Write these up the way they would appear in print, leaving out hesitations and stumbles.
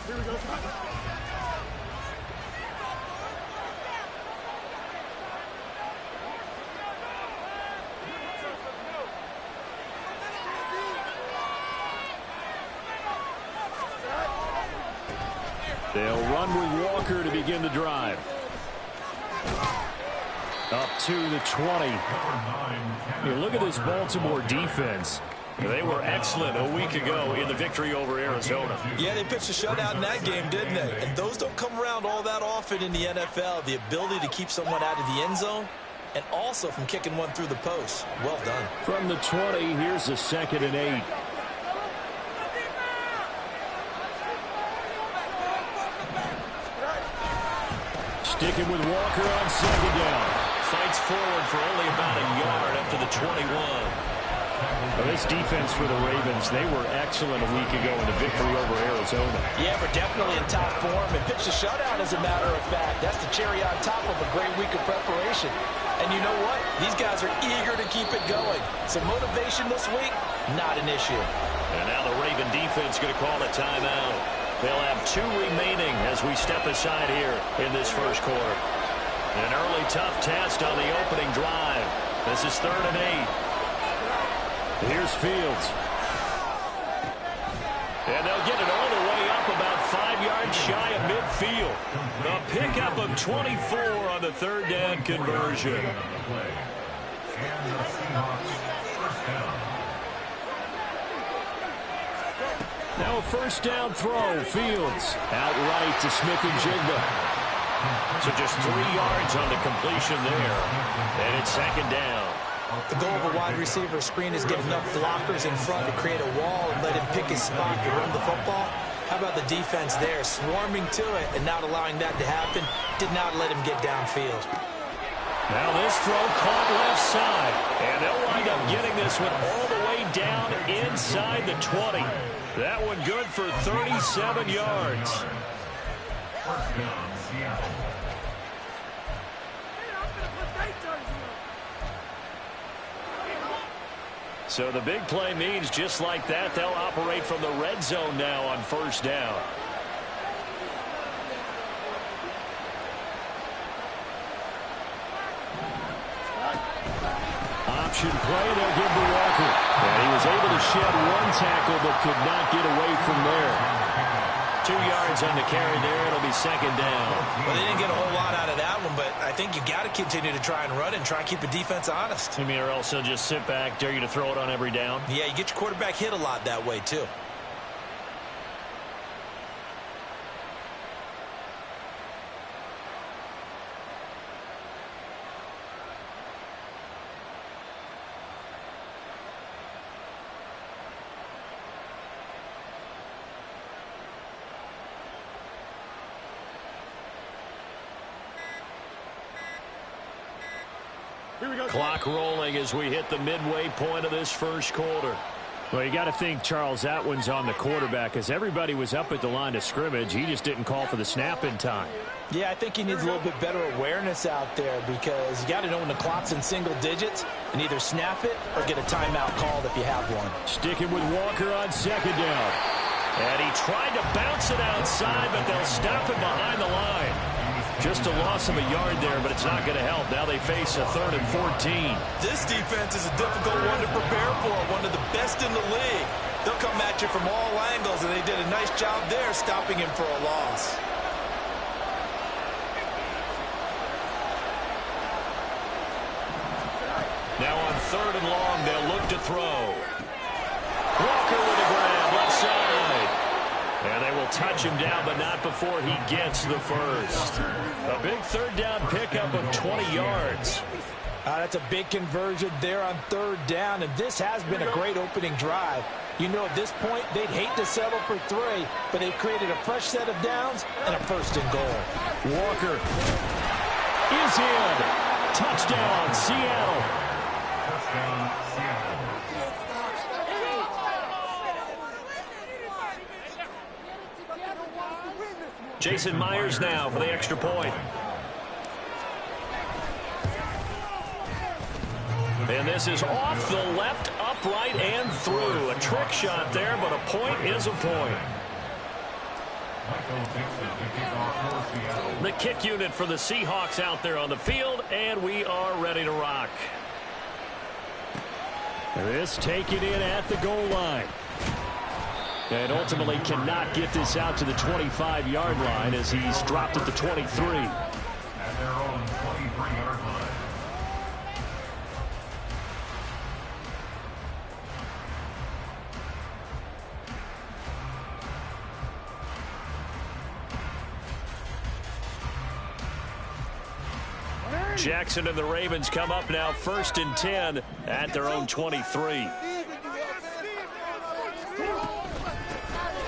They'll run with Walker to begin the drive. Up to the 20. You look at this Baltimore defense. They were excellent a week ago in the victory over Arizona. Yeah, they pitched a shutout in that game, didn't they? And those don't come around all that often in the NFL. The ability to keep someone out of the end zone and also from kicking one through the post. Well done. From the 20, here's the 2nd and 8. Sticking with Walker on 2nd down. Fights forward for only about a yard up to the 21. Well, this defense for the Ravens, they were excellent a week ago in the victory over Arizona. Yeah, we're definitely in top form and pitched a shutout, as a matter of fact. That's the cherry on top of a great week of preparation. And you know what? These guys are eager to keep it going. So motivation this week, not an issue. And now the Raven defense going to call a timeout. They'll have 2 remaining as we step aside here in this first quarter. An early tough test on the opening drive. This is 3rd and 8. Here's Fields. And they'll get it all the way up about 5 yards shy of midfield. The pickup of 24 on the 3rd down conversion. Now a 1st down throw. Fields out right to Smith-Njigba. So just 3 yards on the completion there. And it's 2nd down. The goal of a wide receiver screen is get enough blockers in front to create a wall and let him pick his spot to run the football. How about the defense there, swarming to it and not allowing that to happen? Did not let him get downfield. Now this throw caught left side. And they'll wind up getting this one all the way down inside the 20. That one good for 37 yards. So the big play means just like that, they'll operate from the red zone now on 1st down. Option play, they'll give to Walker. And he was able to shed 1 tackle but could not get away from there. 2 yards on the carry there. It'll be 2nd down. Well, they didn't get a whole lot out of that one, but I think you got to continue to try and run and try and keep the defense honest. You mean, or else they'll just sit back, dare you to throw it on every down? Yeah, you get your quarterback hit a lot that way, too. Clock rolling as we hit the midway point of this first quarter. Well, you got to think, Charles, that one's on the quarterback, as everybody was up at the line of scrimmage. He just didn't call for the snap in time. Yeah, I think he needs a little bit better awareness out there, because you got to know when the clock's in single digits and either snap it or get a timeout called if you have one. Sticking with Walker on 2nd down. And he tried to bounce it outside, but they'll stop him behind the line. Just a loss of a yard there, but it's not going to help. Now they face a 3rd and 14. This defense is a difficult one to prepare for, one of the best in the league. They'll come at you from all angles, and they did a nice job there stopping him for a loss. Now on 3rd and long, they'll look to throw. Walker with a grab, left side. And they will touch him down, but not before he gets the first. A big 3rd down pickup of 20 yards. That's a big conversion there on 3rd down, and this has been a great opening drive. You know, at this point, they'd hate to settle for 3, but they've created a fresh set of downs and a 1st and goal. Walker is in. Touchdown, Seattle. Touchdown, Seattle. Jason Myers now for the extra point. And this is off the left, upright, and through. A trick shot there, but a point is a point. The kick unit for the Seahawks out there on the field, and we are ready to rock. This taken in at the goal line. And ultimately cannot get this out to the 25-yard line as he's dropped at the 23. At their own 23-yard line. Jackson and the Ravens come up now 1st and 10 at their own 23.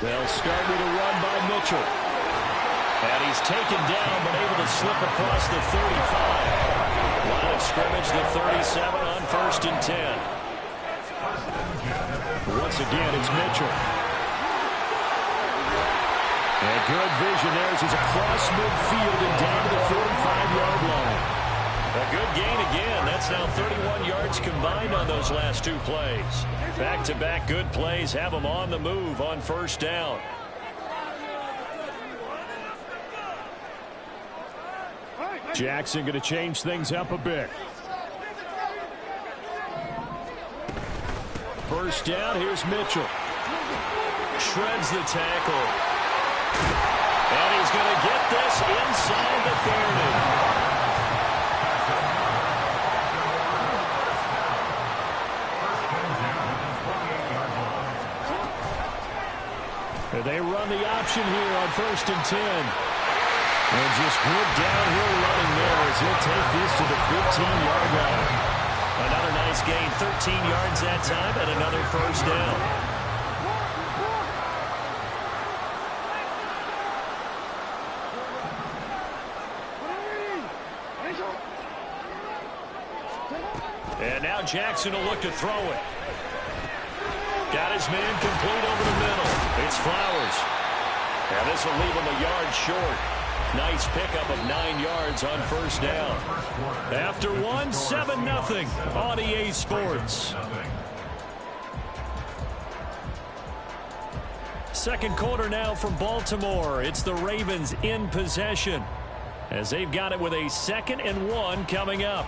They'll start with a run by Mitchell. And he's taken down but able to slip across the 35. Line of scrimmage, the 37 on 1st and 10. Once again, it's Mitchell. And good vision there as he's across midfield and down to the 45-yard line. A good gain again. That's now 31 yards combined on those last two plays. Back-to-back good plays have them on the move on 1st down. Jackson going to change things up a bit. 1st down, here's Mitchell. Shreds the tackle. And he's going to get this inside the 30. They run the option here on 1st and 10. And just good downhill running there as he'll take this to the 15-yard line. Another nice gain, 13 yards that time, and another 1st down. And now Jackson will look to throw it. Got his man complete over the middle. It's Flowers. And this will leave him a yard short. Nice pickup of 9 yards on 1st down. After one, 7-0 on EA Sports. Second quarter now from Baltimore. It's the Ravens in possession as they've got it with a 2nd and 1 coming up.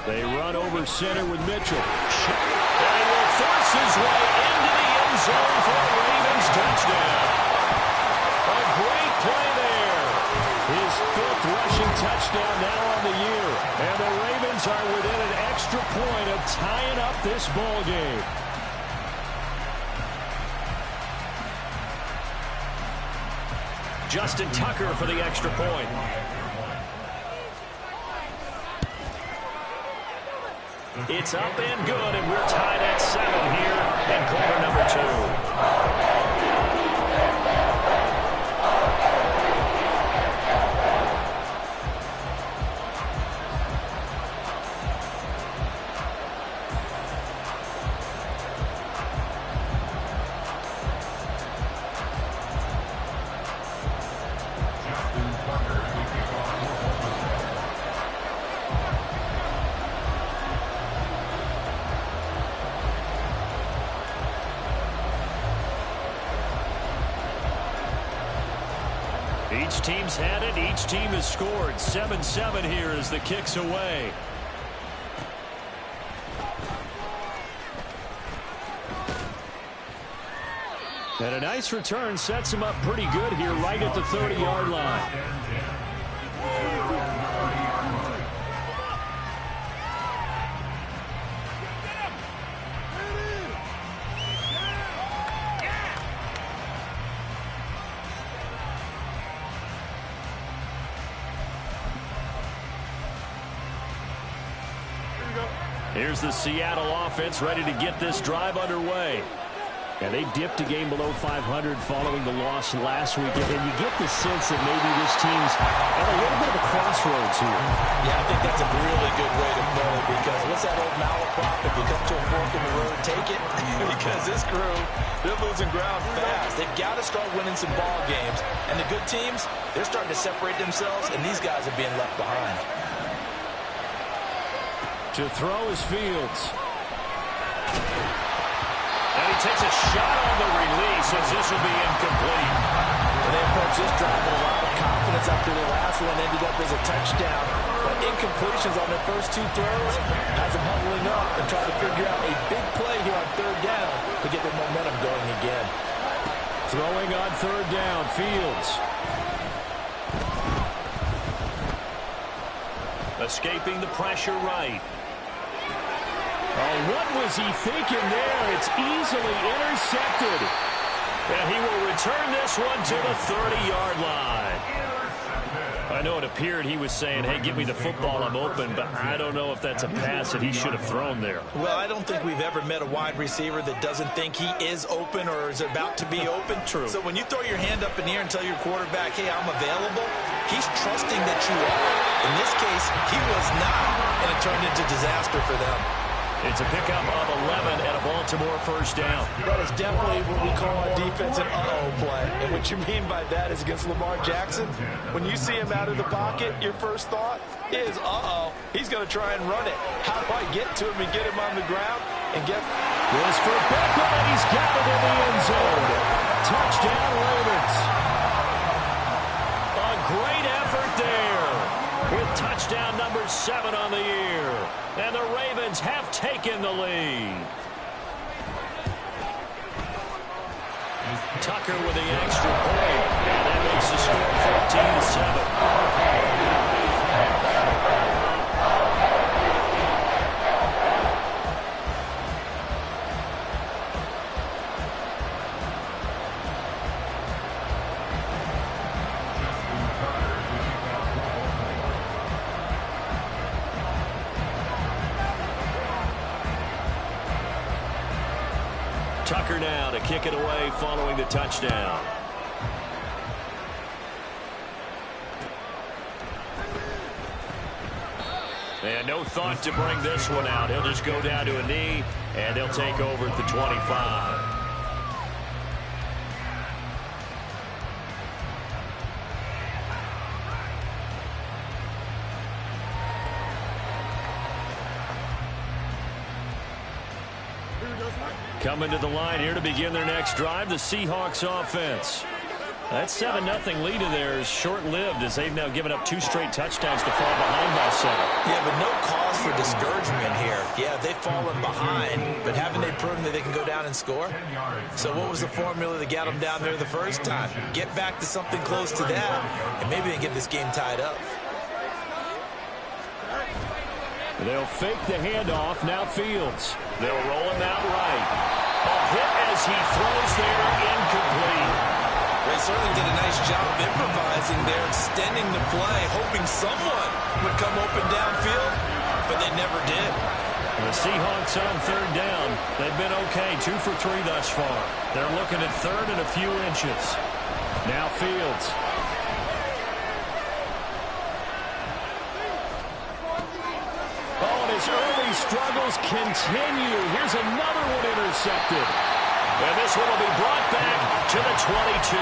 They run over center with Mitchell. And he will force his way into the end zone for a Ravens touchdown. A great play there. His 5th rushing touchdown now on the year. And the Ravens are within an extra point of tying up this ball game. Justin Tucker for the extra point. It's up and good, and we're tied at 7 here in quarter number 2. Each team's had it. Each team has scored. 7-7 here as the kick's away. And a nice return sets him up pretty good here right at the 30-yard line. Here's the Seattle offense ready to get this drive underway. And they dipped a game below 500 following the loss last week. And you get the sense that maybe this team's at a little bit of a crossroads here. Yeah, I think that's a really good way to put it, because what's that old malaprop? If you come to a fork in the road, take it. Because this crew, they're losing ground fast. They've got to start winning some ball games. And the good teams, they're starting to separate themselves, and these guys are being left behind. To throw is Fields. And he takes a shot on the release as this will be incomplete. Well, they approached this drive with a lot of confidence after their last one ended up as a touchdown. But incompletions on their first two throws has them huddling up and trying to figure out a big play here on third down to get their momentum going again. Throwing on third down, Fields. Escaping the pressure right. Oh, what was he thinking there? It's easily intercepted. And he will return this one to the 30-yard line. I know it appeared he was saying, hey, give me the football, I'm open, but I don't know if that's a pass that he should have thrown there. Well, I don't think we've ever met a wide receiver that doesn't think he is open or is about to be open. True. So when you throw your hand up in the air and tell your quarterback, hey, I'm available, he's trusting that you are. In this case, he was not, and it turned into disaster for them. It's a pickup of 11 and a Baltimore first down. That is definitely what we call our defense an uh-oh play. And what you mean by that is against Lamar Jackson, when you see him out of the pocket, your first thought is, uh-oh, he's going to try and run it. How do I get to him and get him on the ground and get... This for Beckham, and he's got it in the end zone. Touchdown, Ravens. A great effort there with touchdown number 7 on the year. And the Ravens have taken the lead. Tucker with the extra point. And that makes the score 14-7. Tucker now to kick it away following the touchdown. And no thought to bring this one out. He'll just go down to a knee, and they'll take over at the 25. Coming to the line here to begin their next drive, the Seahawks offense. That 7-0 lead of theirs short-lived as they've now given up 2 straight touchdowns to fall behind by 7. Yeah, but no cause for discouragement here. Yeah, they've fallen behind, but haven't they proven that they can go down and score? So what was the formula that got them down there the first time? Get back to something close to that, and maybe they get this game tied up. They'll fake the handoff. Now Fields. They'll roll him out right. A hit as he throws there, incomplete. They certainly did a nice job improvising there, extending the play, hoping someone would come open downfield, but they never did. The Seahawks on third down. They've been okay, 2 for 3 thus far. They're looking at third and a few inches. Now Fields. His early struggles continue. Here's another one intercepted. And this one will be brought back to the 22.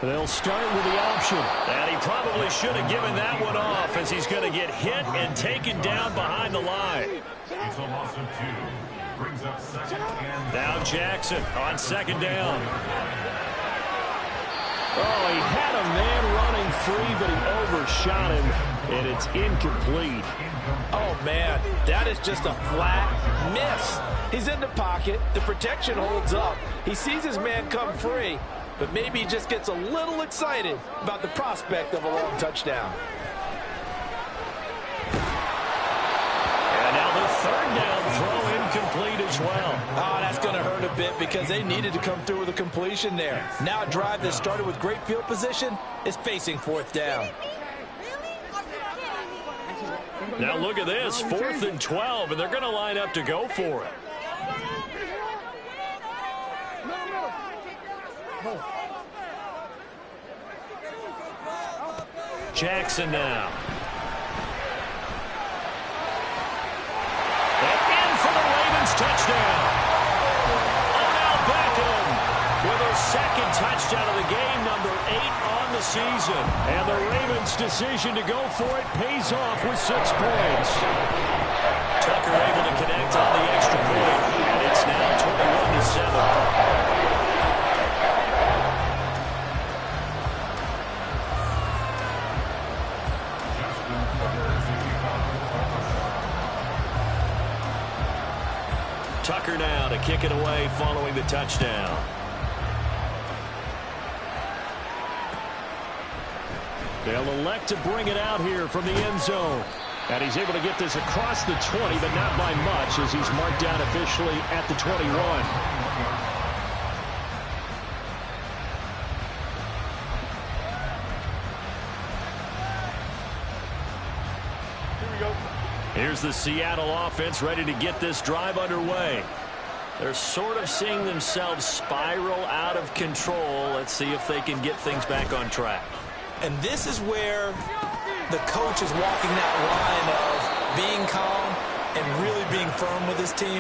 They'll start with the option. And he probably should have given that one off as he's going to get hit and taken down behind the line. It's a loss of 2. Brings up second and... Now Jackson on second down. Oh, he had a man running free, but he overshot him, and it's incomplete. Oh, man, that is just a flat miss. He's in the pocket. The protection holds up. He sees his man come free, but maybe he just gets a little excited about the prospect of a long touchdown. And now the third down throw incomplete. incomplete as well. Oh, that's going to hurt a bit because they needed to come through with a completion there. Now a drive that started with great field position is facing fourth down. Now look at this, 4th and 12, and they're going to line up to go for it. Jackson now. And in for the Ravens touchdown. Odell Beckham with a second touchdown of the game, number 8 on the season. And the Ravens' decision to go for it pays off with 6 points. Tucker able to connect on the extra point, and it's now 21-7. Tucker now to kick it away following the touchdown. They'll elect to bring it out here from the end zone. And he's able to get this across the 20, but not by much as he's marked down officially at the 21. Here's the Seattle offense ready to get this drive underway. They're sort of seeing themselves spiral out of control. Let's see if they can get things back on track. And this is where the coach is walking that line of being calm and really being firm with his team.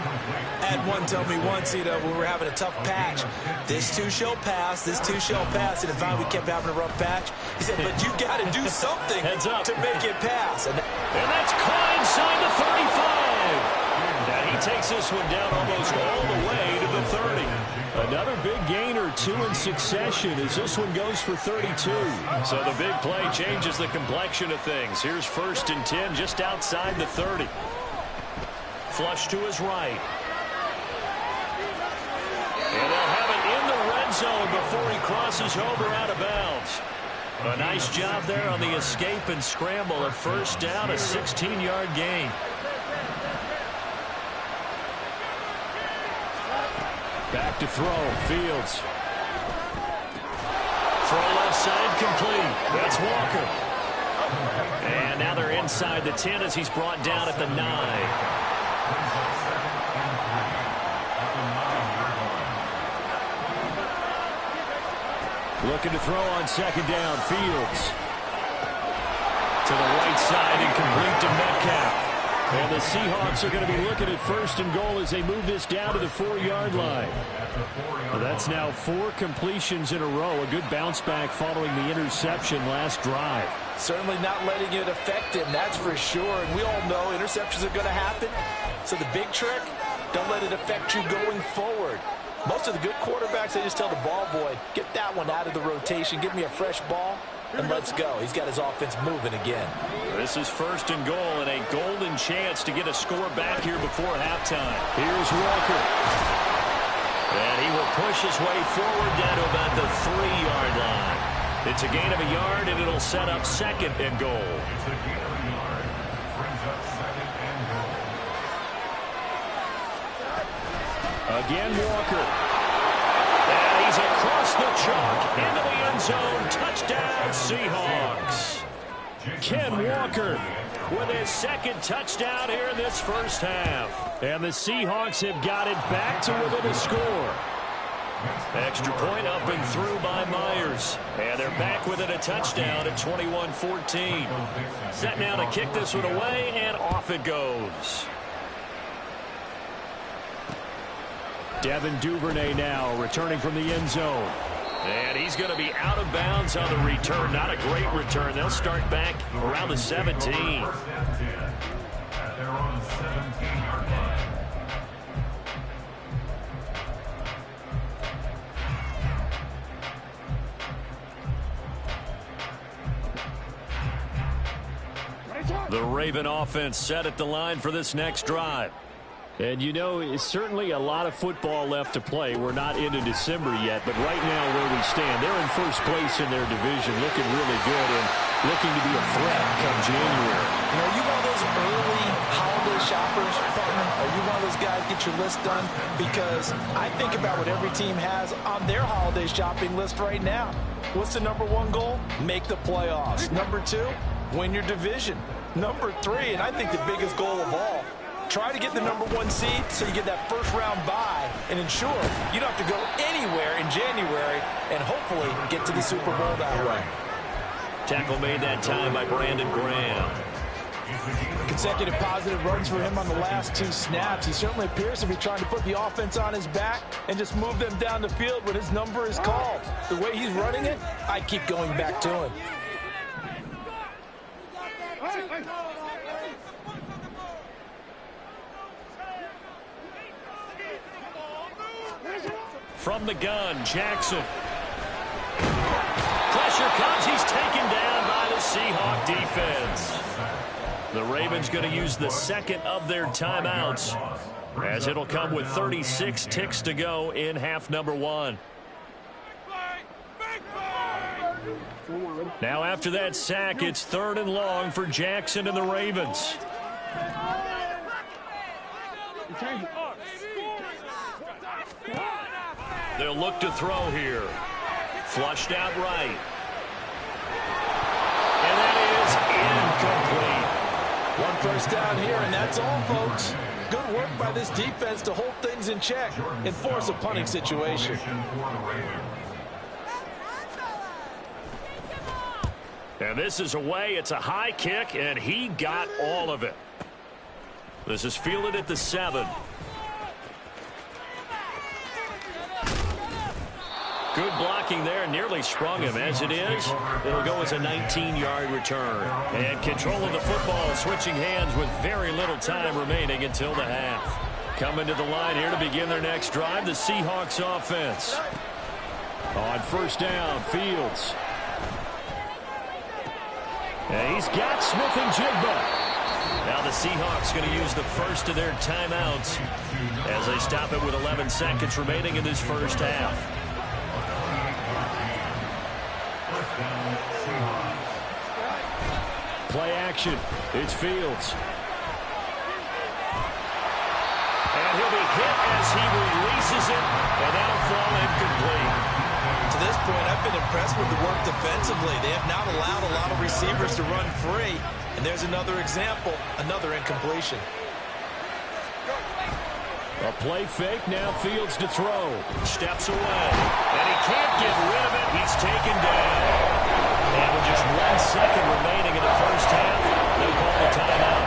I had one tell me once, when we were having a tough patch, this too shall pass, this too shall pass. And if we kept having a rough patch, he said, but you got to do something to make it pass. And that's caught inside the 35. Now he takes this one down almost all the way to the 30. Another big gain or 2 in succession as this one goes for 32. So the big play changes the complexion of things. Here's 1st and 10 just outside the 30. Flush to his right. And they'll have it in the red zone before he crosses over out of bounds. A nice job there on the escape and scramble. A 1st down, a 16-yard gain. Back to throw. Fields. Throw left side complete. That's Walker. And now they're inside the 10 as he's brought down at the 9. Looking to throw on 2nd down. Fields. To the right side and complete to Metcalf. And the Seahawks are going to be looking at 1st and goal as they move this down to the 4-yard line. Well, that's now 4 completions in a row. A good bounce back following the interception last drive. Certainly not letting it affect him, that's for sure. And we all know interceptions are going to happen. So the big trick, don't let it affect you going forward. Most of the good quarterbacks, they just tell the ball boy, get that one out of the rotation, give me a fresh ball, and let's go. He's got his offense moving again. This is 1st and goal and a golden chance to get a score back here before halftime. Here's Walker. And he will push his way forward down to about the 3-yard line. It's a gain of a yard, and it'll set up 2nd and goal. It's a gain of a yard. Brings up 2nd and goal. Again, Walker. And he's across the chalk into the end zone. Touchdown, Seahawks. Ken Walker with his 2nd touchdown here in this 1st half. And the Seahawks have got it back to within a score. Extra point up and through by Myers. And they're back within a touchdown at 21-14. Set now to kick this one away, and off it goes. Devin Duvernay now returning from the end zone. And he's going to be out of bounds on the return. Not a great return. They'll start back around the 17. They're on the 17-yard line. The Raven offense set at the line for this next drive. And you know, it's certainly a lot of football left to play. We're not into December yet, but right now where we stand, they're in 1st place in their division, looking really good and looking to be a threat come January. You know those early holiday holiday shoppers, partner? Are you one of those guys get your list done? Because I think about what every team has on their holiday shopping list right now. What's the #1 goal? Make the playoffs. #2, win your division. #3, and I think the biggest goal of all, try to get the #1 seed so you get that first-round bye and ensure you don't have to go anywhere in January and hopefully get to the Super Bowl that way. Tackle made that time by Brandon Graham. Consecutive positive runs for him on the last 2 snaps. He certainly appears to be trying to put the offense on his back and just move them down the field when his number is called. The way he's running it, I keep going back to him. From the gun, Jackson. Pressure comes. He's taken down by the Seahawk defense. The Ravens going to use the second of their timeouts, as it'll come with 36 ticks to go in half #1. Now after that sack, it's 3rd and long for Jackson and the Ravens. They'll look to throw here. Flushed out right. And that is incomplete. 1 first down here, and that's all, folks. Good work by this defense to hold things in check and force a punting situation. And this is away. It's a high kick, and he got all of it. This is fielded at the 7. Good blocking there, nearly sprung him. As it is, it'll go as a 19-yard return. And control of the football, switching hands with very little time remaining until the half. Coming to the line here to begin their next drive, the Seahawks offense. On first down, Fields. And he's got Smith and Jigba. Now the Seahawks going to use the first of their timeouts as they stop it with 11 seconds remaining in this first half. Play action. It's Fields. And he'll be hit as he releases it, and that'll fall incomplete. To this point, I've been impressed with the work defensively. They have not allowed a lot of receivers to run free. And there's another example, another incompletion. A play fake, now Fields to throw. Steps away, and he can't get rid of it. He's taken down. And with just 1 second remaining in the first half, they'll call the timeout.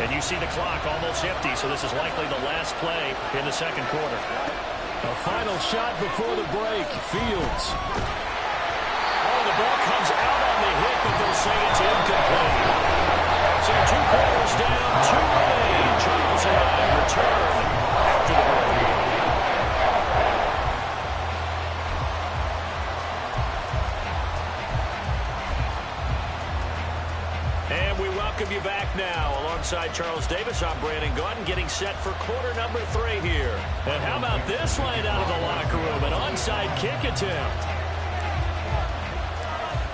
And you see the clock almost empty, so this is likely the last play in the second quarter. A final shot before the break. Fields. Oh, the ball comes out on the hit, but they'll say it's incomplete. So 2 quarters down, 2 remain. Charles and I return after the break. And we welcome you back now. Alongside Charles Davis, I'm Brandon Gaudin, getting set for quarter number 3 here. And how about this line out of the locker room? An onside kick attempt.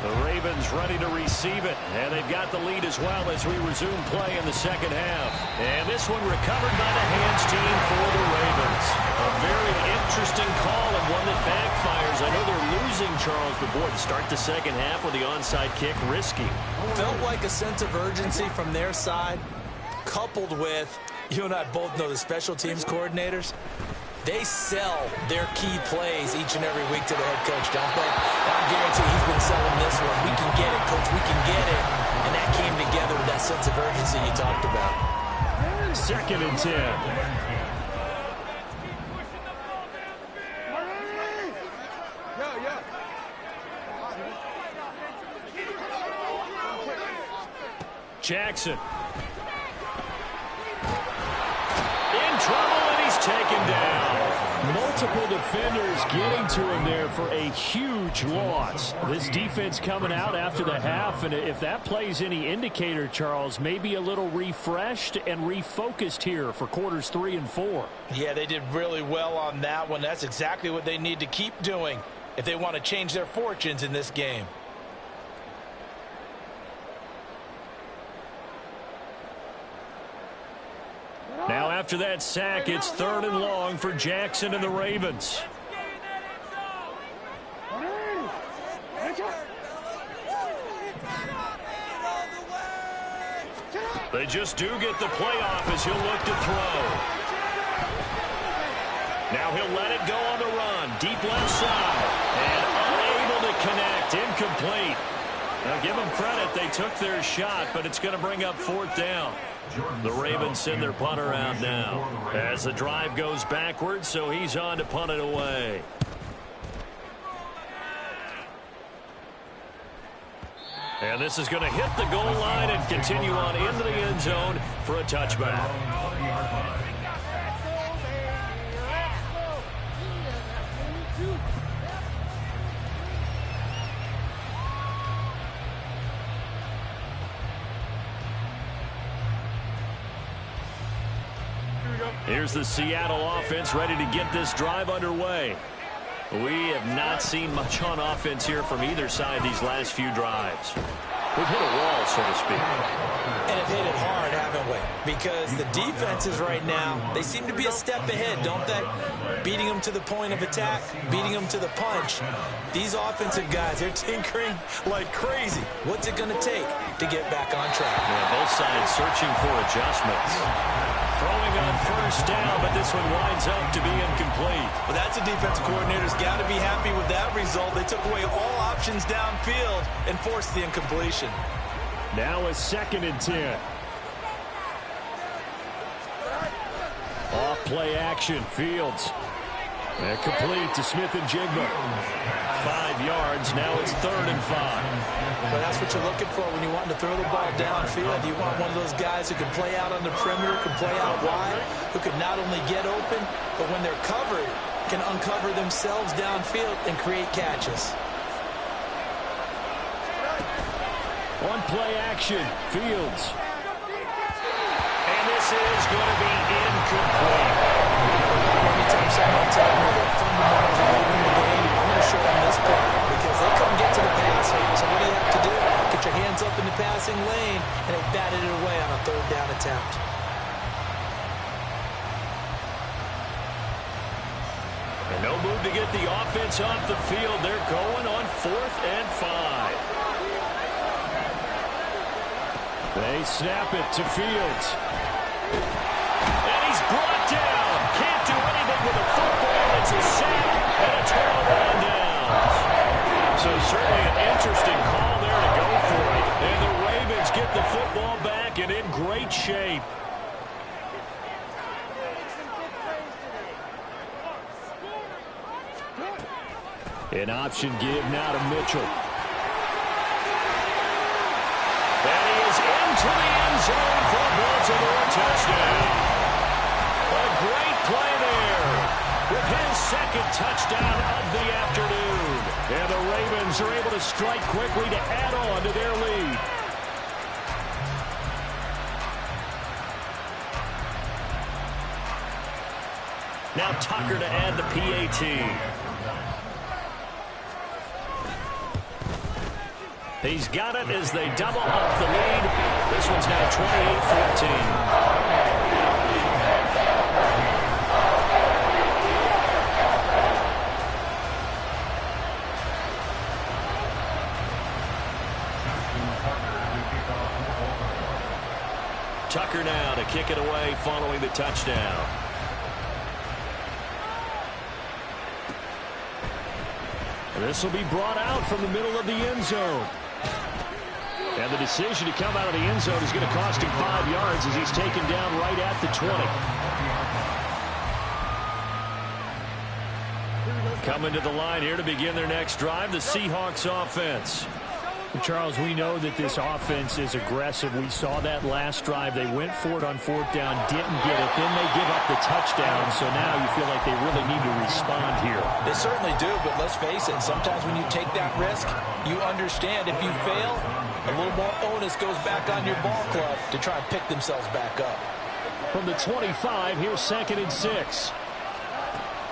The Ravens ready to receive it, and they've got the lead as well as we resume play in the second half. And this one recovered by the hands team for the Ravens. A very interesting call and one that backfires. I know they're losing, Charles, but boy, to start the second half with the onside kick, risky. Felt like a sense of urgency from their side, coupled with, you and I both know the special teams coordinators. They sell their key plays each and every week to the head coach, don't they? I guarantee he's been selling this one. We can get it, coach. We can get it. And that came together with that sense of urgency you talked about. 2nd and 10. Jackson. In trouble, and he's taken down. Multiple defenders getting to him there for a huge loss. This defense coming out after the half, and if that plays any indicator, Charles, maybe a little refreshed and refocused here for quarters 3 and 4. Yeah, they did really well on that one. That's exactly what they need to keep doing. if they want to change their fortunes in this game. Now after that sack, it's 3rd and long for Jackson and the Ravens. They just do get the play off as he'll look to throw. Now he'll let it go on the run. Deep left side. And unable to connect. Incomplete. Now give them credit. They took their shot, but it's going to bring up 4th down. The Ravens send their punter out now as the drive goes backwards, so he's on to punt it away. And this is going to hit the goal line and continue on into the end zone for a touchback. Here's the Seattle offense ready to get this drive underway. We have not seen much on offense here from either side these last few drives. We've hit a wall, so to speak. And have hit it hard, haven't we? Because the defenses right now, they seem to be a step ahead, don't they? Beating them to the point of attack, beating them to the punch. These offensive guys, they're tinkering like crazy. What's it going to take to get back on track? Yeah, both sides searching for adjustments. Throwing on 1st down, but this one winds up to be incomplete. Well, that's a defensive coordinator's got to be happy with that result. They took away all options downfield and forced the incompletion. Now a 2nd and 10. Off play action, Fields. And complete to Smith and Jigba. 5 yards, now it's 3rd and 5. But that's what you're looking for when you want to throw the ball downfield. You want one of those guys who can play out on the perimeter, can play out wide, who can not only get open, but when they're covered, can uncover themselves downfield and create catches. On play action, Fields. And this is going to be incomplete. Anytime someone tells me that fundamentals are leading the game, I'm going to show them this play because they couldn't get to the passer. So what do you have to do? Get your hands up in the passing lane, and they batted it away on a 3rd down attempt. And no move to get the offense off the field. They're going on 4th and 5. They snap it to Fields. And he's brought down. Can't do anything with a football. It's a sack and a turnover on downs. So certainly an interesting call there to go for it. And the Ravens get the football back and in great shape. An option give now to Mitchell. And he is into the end zone for a Baltimore touchdown. A great play there with his 2nd touchdown of the afternoon. And the Ravens are able to strike quickly to add on to their lead. Now Tucker to add the PAT. He's got it as they double up the lead. This one's now 28-14. Tucker now to kick it away following the touchdown. This will be brought out from the middle of the end zone. And the decision to come out of the end zone is going to cost him 5 yards as he's taken down right at the 20. Coming to the line here to begin their next drive, the Seahawks offense. Charles, we know that this offense is aggressive. We saw that last drive. They went for it on 4th down, didn't get it. Then they give up the touchdown. So now you feel like they really need to respond here. They certainly do, but let's face it. Sometimes when you take that risk, you understand if you fail, a little more onus goes back on your ball club to try and pick themselves back up. From the 25, here's 2nd and 6.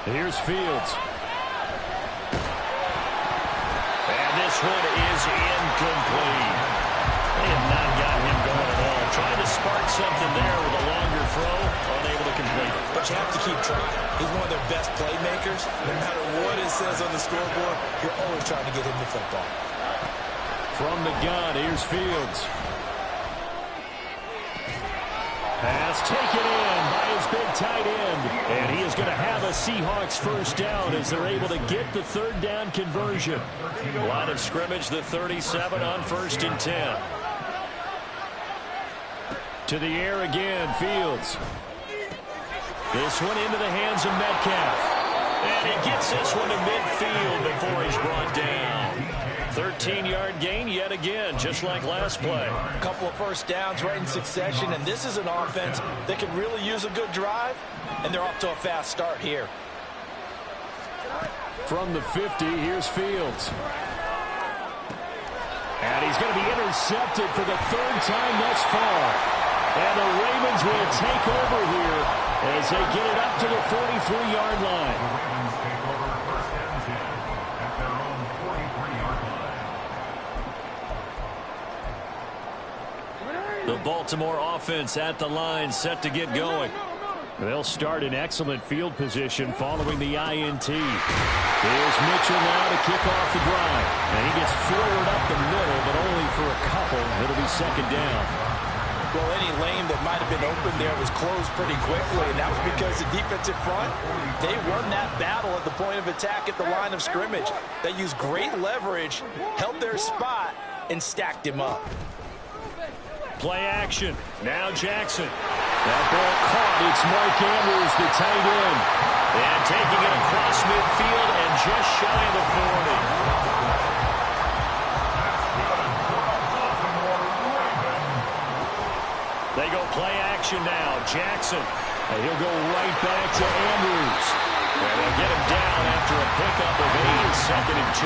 Here's Fields. this one is incomplete. They have not gotten him going at all. Trying to spark something there with a longer throw, unable to complete it. But you have to keep trying. He's one of their best playmakers. No matter what it says on the scoreboard, you're always trying to get him the football. From the gun, here's Fields. Pass taken in by his big tight end. And he is going to have a Seahawks first down as they're able to get the third down conversion. Line of scrimmage, the 37 on 1st and 10. To the air again, Fields. This one into the hands of Metcalf. And he gets this one to midfield before he's brought down. 13-yard gain yet again, just like last play. A couple of first downs right in succession, and this is an offense that could really use a good drive, and they're off to a fast start here. From the 50, here's Fields. And he's going to be intercepted for the third time thus far. And the Ravens will take over here as they get it up to the 43-yard line. The Baltimore offense at the line, set to get going. They'll start in excellent field position following the INT. Here's Mitchell now to kick off the drive. And he gets forward up the middle, but only for a couple. It'll be second down. Well, any lane that might have been open there was closed pretty quickly, and that was because the defensive front, they won that battle at the point of attack at the line of scrimmage. They used great leverage, held their spot, and stacked him up. Play action. Now Jackson. That ball caught. It's Mark Andrews, the tight end. And taking it across midfield and just shy of the 40. They go play action now. Jackson. And he'll go right back to Andrews. And they'll get him down after a pickup of 8, second and 2.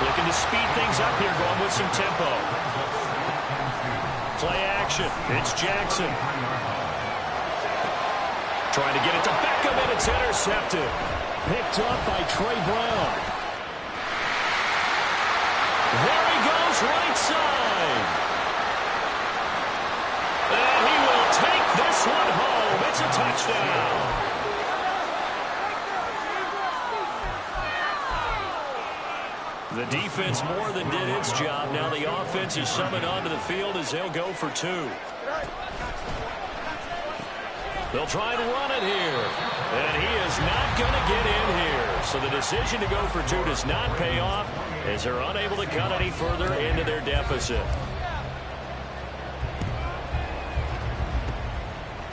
Looking to speed things up here, going with some tempo. Play action. It's Jackson. Trying to get it to Beckham, and it's intercepted. Picked up by Trey Brown. There he goes, right side. And he will take this one home. It's a touchdown. The defense more than did its job. Now the offense is summoned onto the field as they'll go for 2. They'll try and run it here. And he is not going to get in here. So the decision to go for 2 does not pay off as they're unable to cut any further into their deficit.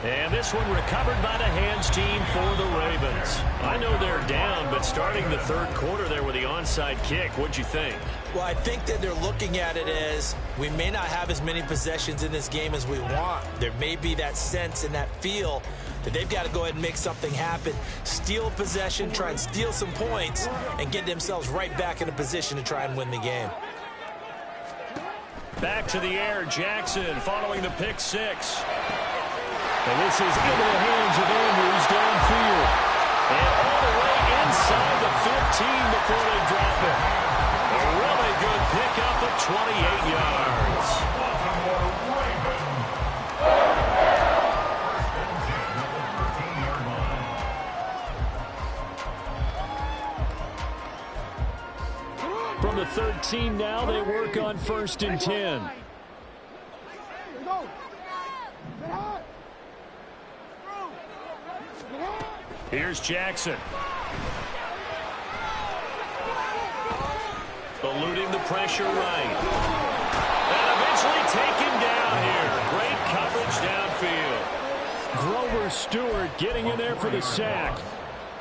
And this one recovered by the hands team for the Ravens. I know they're down, but starting the third quarter there with the onside kick, what'd you think? Well, I think that they're looking at it as we may not have as many possessions in this game as we want. There may be that sense and that feel that they've got to go ahead and make something happen, steal possession, try and steal some points, and get themselves right back in a position to try and win the game. Back to the air, Jackson following the pick 6. And this is into the hands of Andrews downfield. And all the way inside the 15 before they drop it. A really good pickup of 28 yards. From the 13 now, they work on 1st and 10. Here's Jackson. Eluding the pressure right. And eventually taken down here. Great coverage downfield. Grover Stewart getting in there for the sack.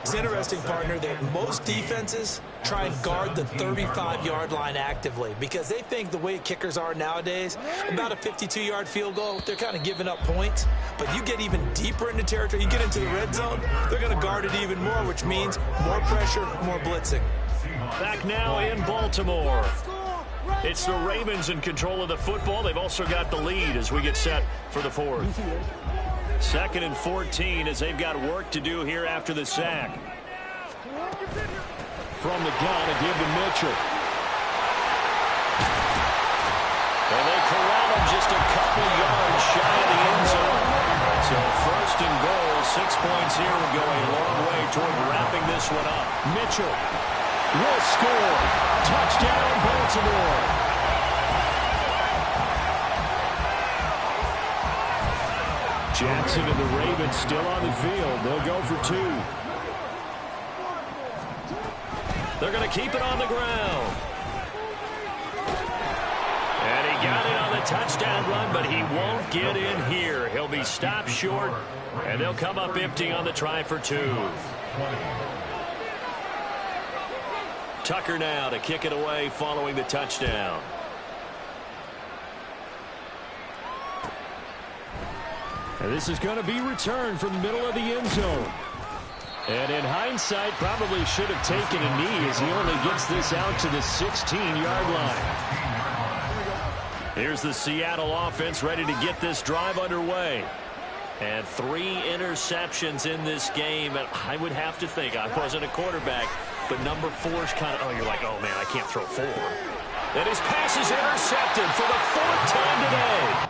It's interesting, partner, that most defenses try and guard the 35-yard line actively because they think the way kickers are nowadays, about a 52-yard field goal, they're kind of giving up points. But you get even deeper into territory, you get into the red zone, they're going to guard it even more, which means more pressure, more blitzing. Back now in Baltimore. It's the Ravens in control of the football. They've also got the lead as we get set for the 4th. 2nd and 14 as they've got work to do here after the sack. From the gun, a give to Mitchell. And they corral him just a couple yards shy of the end zone. So first and goal, 6 points here will go a long way toward wrapping this one up. Mitchell will score. Touchdown, Baltimore. Jackson and the Ravens still on the field. They'll go for 2. They're going to keep it on the ground. And he got it on the touchdown run, but he won't get in here. He'll be stopped short, and they'll come up empty on the try for 2. Tucker now to kick it away following the touchdown. And this is going to be returned from the middle of the end zone. And in hindsight, probably should have taken a knee as he only gets this out to the 16-yard line. Here's the Seattle offense ready to get this drive underway. And 3 interceptions in this game. And I would have to think, I wasn't a quarterback, but number 4 is kind of, you're like, oh, man, I can't throw 4. And his pass is intercepted for the 4th time today.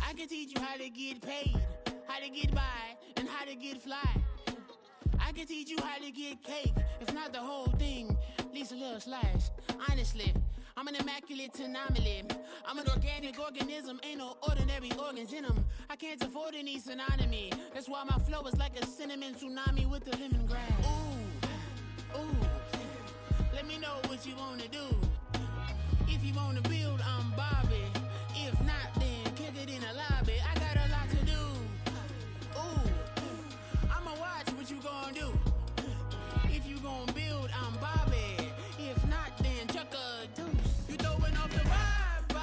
I can teach you how to get paid, how to get by, and how to get fly. I can teach you how to get cake, if not the whole thing, at least a little slice. Honestly, I'm an immaculate anomaly. I'm an organic organism, ain't no ordinary organs in them. I can't afford any synonymy. That's why my flow is like a cinnamon tsunami with the lemongrass. Ooh, ooh, let me know what you wanna do. If you wanna build, I'm Bobby. If not, then kick it in the lobby. I got a lot to do. Ooh, I'ma watch what you gon' do. If you gon' build, I'm Bobby. If not, then chuck a deuce. You throwing off the vibe,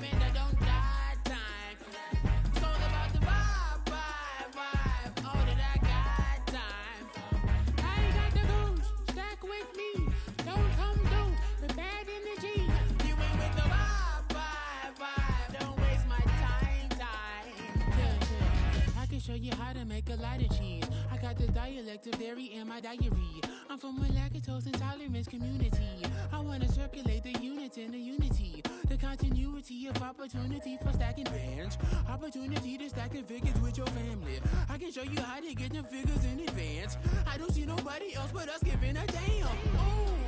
man, I don't die time. It's all about the vibe, all that I got time. I ain't got the goose, stack with me. Don't come through with bad energy. You ain't with the vibe, don't waste my time. Yeah. I can show you how to make a lot of cheese. I got the dialect of dairy in my diary. I'm from a lactose intolerance community. I wanna circulate the units in the unity. The continuity of opportunity for stacking bands. Opportunity to stack the figures with your family. I can show you how to get the figures in advance. I don't see nobody else but us giving a damn. Ooh.